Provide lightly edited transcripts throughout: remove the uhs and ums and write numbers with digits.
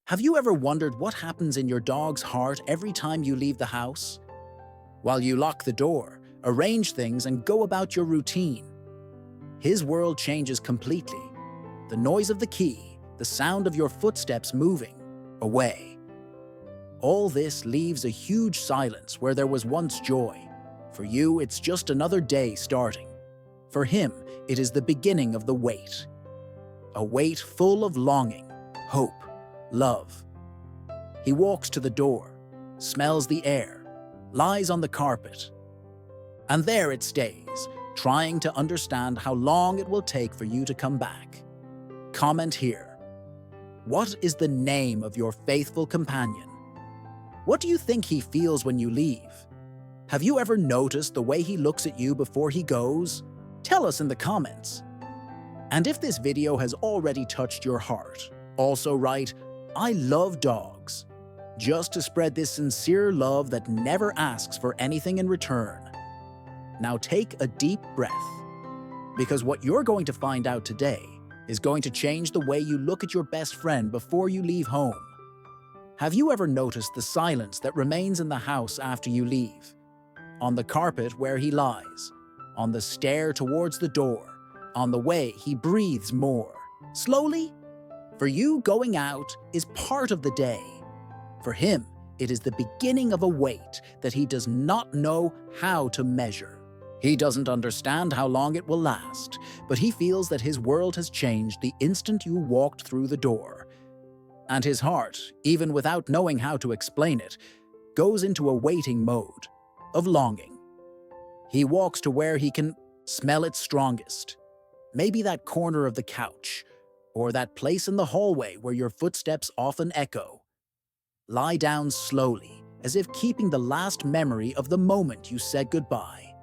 Have you ever wondered what happens in your dog's heart every time you leave the house? While you lock the door, arrange things, and go about your routine, his world changes completely. The noise of the key, the sound of your footsteps moving away. All this leaves a huge silence where there was once joy. For you, it's just another day starting. For him, it is the beginning of the wait. A wait full of longing, hope, love. He walks to the door, smells the air, lies on the carpet. And there it stays, trying to understand how long it will take for you to come back. Comment here. What is the name of your faithful companion? What do you think he feels when you leave? Have you ever noticed the way he looks at you before he goes? Tell us in the comments. And if this video has already touched your heart, also write, "I love dogs," just to spread this sincere love that never asks for anything in return. Now take a deep breath, because what you're going to find out today is going to change the way you look at your best friend before you leave home. Have you ever noticed the silence that remains in the house after you leave? On the carpet where he lies, on the stair towards the door, on the way he breathes more, slowly? For you, going out is part of the day. For him, it is the beginning of a wait that he does not know how to measure. He doesn't understand how long it will last, but he feels that his world has changed the instant you walked through the door. And his heart, even without knowing how to explain it, goes into a waiting mode of longing. He walks to where he can smell it strongest. Maybe that corner of the couch, or that place in the hallway where your footsteps often echo. Lie down slowly, as if keeping the last memory of the moment you said goodbye.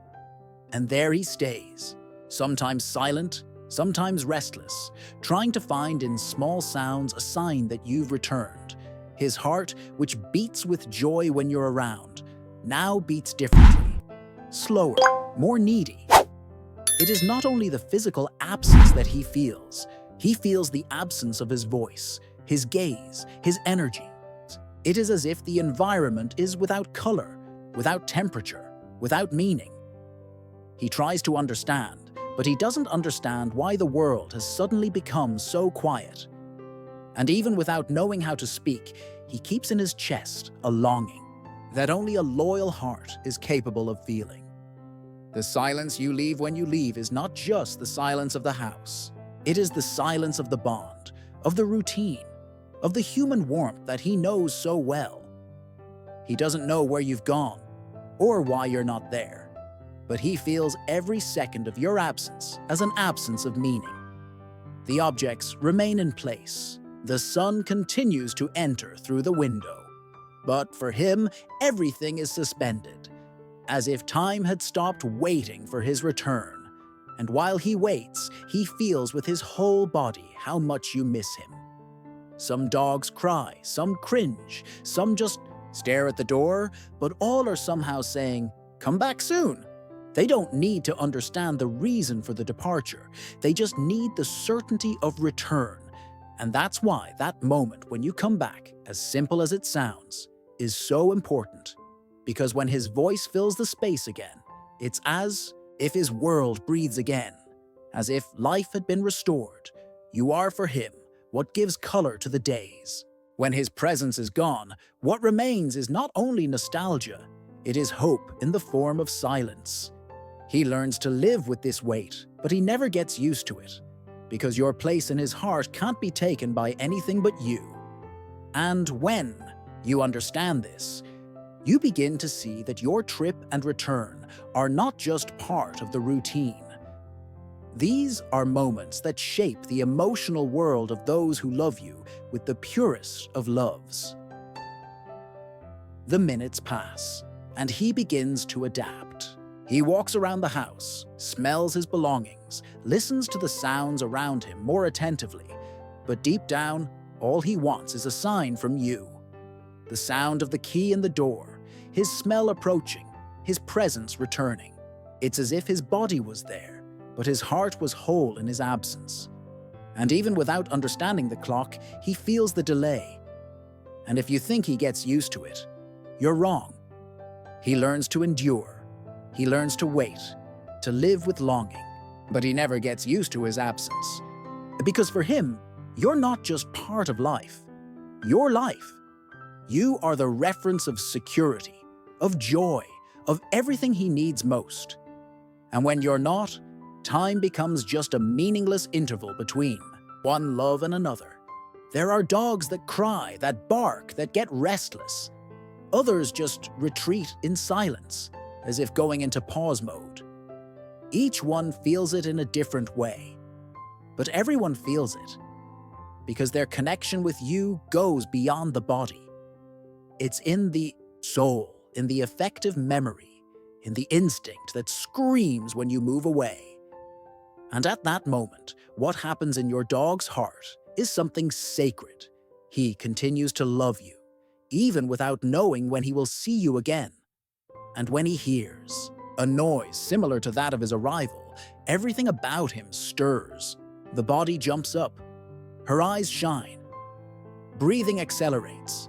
And there he stays, sometimes silent, sometimes restless, trying to find in small sounds a sign that you've returned. His heart, which beats with joy when you're around, now beats differently, slower, more needy. It is not only the physical absence that he feels the absence of his voice, his gaze, his energy. It is as if the environment is without color, without temperature, without meaning. He tries to understand, but he doesn't understand why the world has suddenly become so quiet. And even without knowing how to speak, he keeps in his chest a longing that only a loyal heart is capable of feeling. The silence you leave when you leave is not just the silence of the house. It is the silence of the bond, of the routine, of the human warmth that he knows so well. He doesn't know where you've gone or why you're not there, but he feels every second of your absence as an absence of meaning. The objects remain in place. The sun continues to enter through the window. But for him, everything is suspended, as if time had stopped waiting for his return. And while he waits, he feels with his whole body how much you miss him. Some dogs cry, some cringe, some just stare at the door, but all are somehow saying, "Come back soon." They don't need to understand the reason for the departure. They just need the certainty of return. And that's why that moment when you come back, as simple as it sounds, is so important. Because when his voice fills the space again, it's as if his world breathes again, as if life had been restored. You are for him what gives color to the days. When his presence is gone, what remains is not only nostalgia, it is hope in the form of silence. He learns to live with this weight, but he never gets used to it, because your place in his heart can't be taken by anything but you. And when you understand this, you begin to see that your trip and return are not just part of the routine. These are moments that shape the emotional world of those who love you with the purest of loves. The minutes pass, and he begins to adapt. He walks around the house, smells his belongings, listens to the sounds around him more attentively, but deep down, all he wants is a sign from you. The sound of the key in the door, his smell approaching, his presence returning. It's as if his body was there, but his heart was whole in his absence. And even without understanding the clock, he feels the delay. And if you think he gets used to it, you're wrong. He learns to endure. He learns to wait, to live with longing. But he never gets used to his absence. Because for him, you're not just part of life. You're life. You are the reference of security, of joy, of everything he needs most. And when you're not, time becomes just a meaningless interval between one love and another. There are dogs that cry, that bark, that get restless. Others just retreat in silence, as if going into pause mode. Each one feels it in a different way. But everyone feels it, because their connection with you goes beyond the body. It's in the soul, in the effective memory, in the instinct that screams when you move away. And at that moment, what happens in your dog's heart is something sacred. He continues to love you, even without knowing when he will see you again. And when he hears a noise similar to that of his arrival, everything about him stirs. The body jumps up, her eyes shine, breathing accelerates.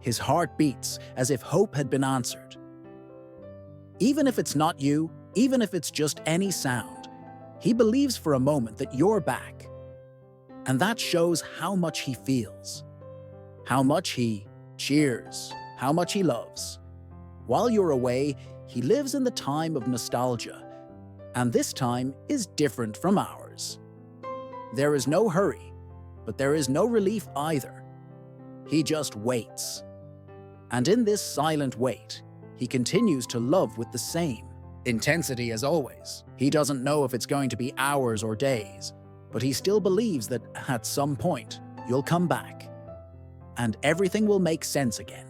His heart beats as if hope had been answered. Even if it's not you, even if it's just any sound, he believes for a moment that you're back. And that shows how much he feels, how much he cheers, how much he loves. While you're away, he lives in the time of nostalgia, and this time is different from ours. There is no hurry, but there is no relief either. He just waits. And in this silent wait, he continues to love with the same intensity as always. He doesn't know if it's going to be hours or days, but he still believes that at some point, you'll come back, and everything will make sense again.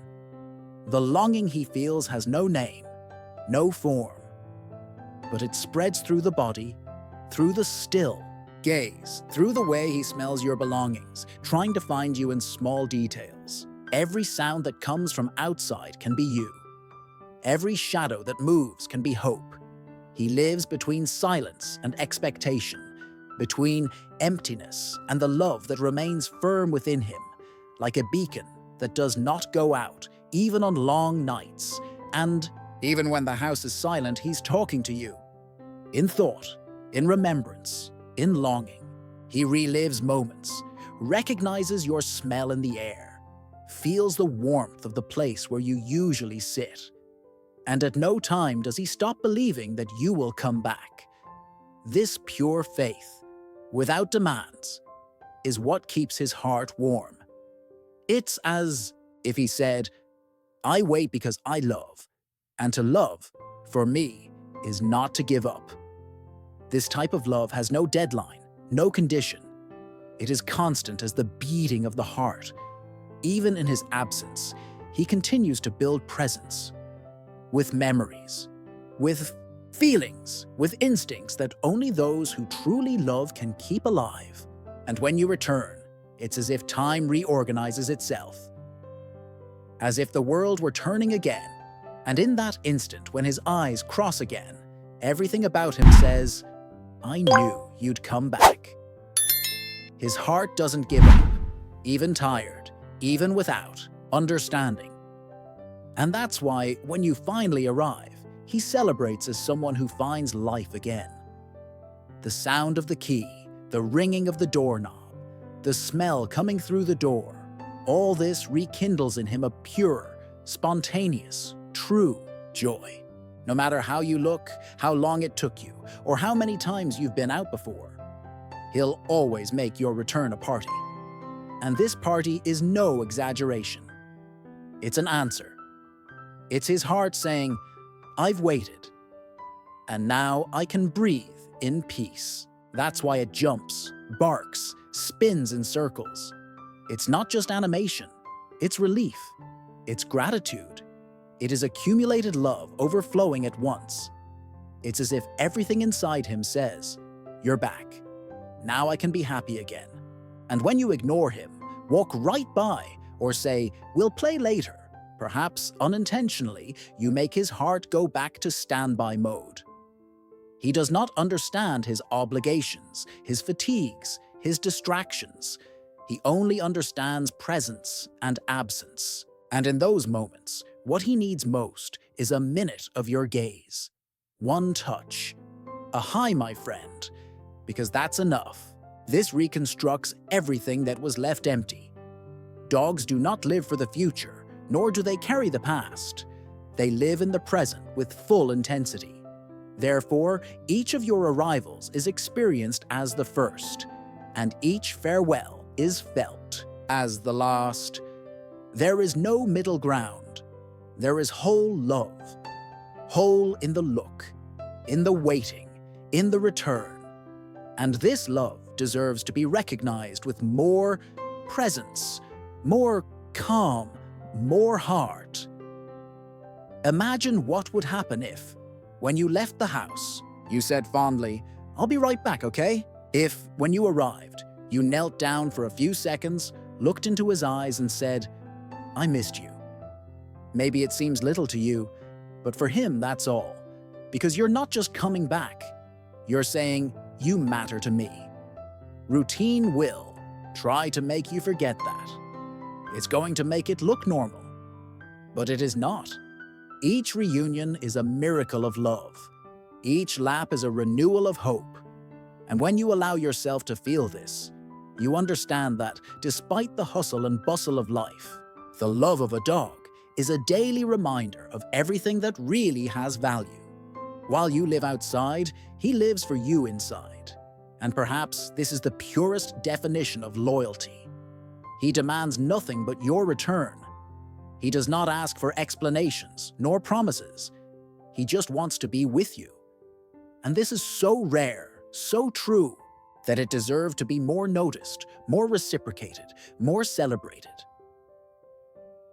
The longing he feels has no name, no form, but it spreads through the body, through the still gaze, through the way he smells your belongings, trying to find you in small details. Every sound that comes from outside can be you. Every shadow that moves can be hope. He lives between silence and expectation, between emptiness and the love that remains firm within him, like a beacon that does not go out, even on long nights. And even when the house is silent, he's talking to you. In thought, in remembrance, in longing. He relives moments, recognizes your smell in the air, feels the warmth of the place where you usually sit. And at no time does he stop believing that you will come back. This pure faith, without demands, is what keeps his heart warm. It's as if he said, "I wait because I love, and to love, for me, is not to give up." This type of love has no deadline, no condition. It is constant as the beating of the heart. Even in his absence, he continues to build presence, with memories, with feelings, with instincts that only those who truly love can keep alive. And when you return, it's as if time reorganizes itself, as if the world were turning again. And in that instant, when his eyes cross again, everything about him says, "I knew you'd come back." His heart doesn't give up, even tired, even without understanding. And that's why, when you finally arrive, he celebrates as someone who finds life again. The sound of the key, the ringing of the doorknob, the smell coming through the door, all this rekindles in him a pure, spontaneous, true joy. No matter how you look, how long it took you, or how many times you've been out before, he'll always make your return a party. And this party is no exaggeration. It's an answer. It's his heart saying, "I've waited, and now I can breathe in peace." That's why it jumps, barks, spins in circles. It's not just animation, it's relief, it's gratitude. It is accumulated love overflowing at once. It's as if everything inside him says, "You're back. Now I can be happy again." And when you ignore him, walk right by, or say, "We'll play later," perhaps unintentionally, you make his heart go back to standby mode. He does not understand his obligations, his fatigues, his distractions. He only understands presence and absence. And in those moments, what he needs most is a minute of your gaze. One touch. A hi, my friend. Because that's enough. This reconstructs everything that was left empty. Dogs do not live for the future, nor do they carry the past. They live in the present with full intensity. Therefore, each of your arrivals is experienced as the first, and each farewell is felt as the last. There is no middle ground. There is whole love. Whole in the look, in the waiting, in the return. And this love deserves to be recognized with more presence, more calm, more heart. Imagine what would happen if, when you left the house, you said fondly, "I'll be right back, okay?" If, when you arrived, you knelt down for a few seconds, looked into his eyes and said, "I missed you." Maybe it seems little to you, but for him that's all. Because you're not just coming back. You're saying, "You matter to me." Routine will try to make you forget that. It's going to make it look normal. But it is not. Each reunion is a miracle of love. Each lap is a renewal of hope. And when you allow yourself to feel this, you understand that despite the hustle and bustle of life, the love of a dog is a daily reminder of everything that really has value. While you live outside, he lives for you inside. And perhaps this is the purest definition of loyalty. He demands nothing but your return. He does not ask for explanations nor promises. He just wants to be with you. And this is so rare, so true, that it deserves to be more noticed, more reciprocated, more celebrated.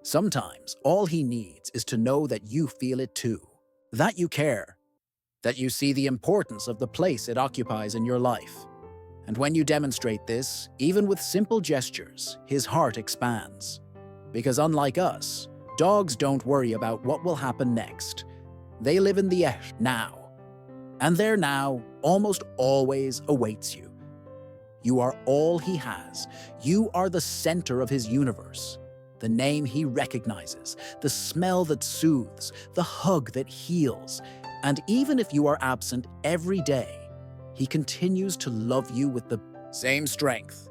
Sometimes all he needs is to know that you feel it too, that you care, that you see the importance of the place it occupies in your life. And when you demonstrate this, even with simple gestures, his heart expands. Because unlike us, dogs don't worry about what will happen next. They live in the now. And their now almost always awaits you. You are all he has. You are the center of his universe. The name he recognizes, the smell that soothes, the hug that heals. And even if you are absent every day, he continues to love you with the same strength.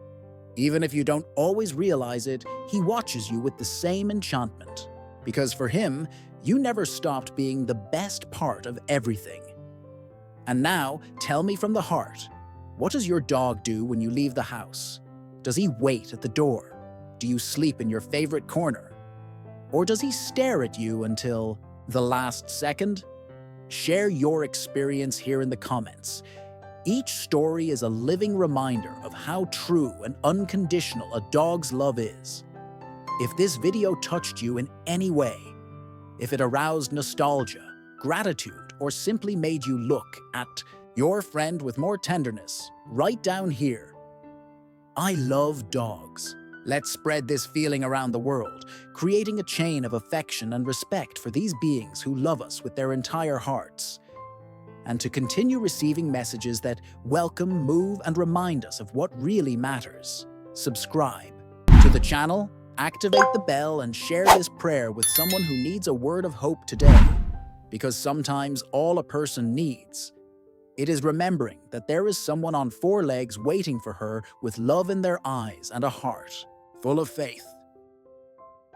Even if you don't always realize it, he watches you with the same enchantment. Because for him, you never stopped being the best part of everything. And now, tell me from the heart, what does your dog do when you leave the house? Does he wait at the door? Do you sleep in your favorite corner? Or does he stare at you until the last second? Share your experience here in the comments. Each story is a living reminder of how true and unconditional a dog's love is. If this video touched you in any way, if it aroused nostalgia, gratitude, or simply made you look at your friend with more tenderness, write down here, "I love dogs." Let's spread this feeling around the world, creating a chain of affection and respect for these beings who love us with their entire hearts. And to continue receiving messages that welcome, move, and remind us of what really matters, subscribe to the channel, activate the bell, and share this prayer with someone who needs a word of hope today. Because sometimes all a person needs, it is remembering that there is someone on 4 legs waiting for her with love in their eyes and a heart full of faith.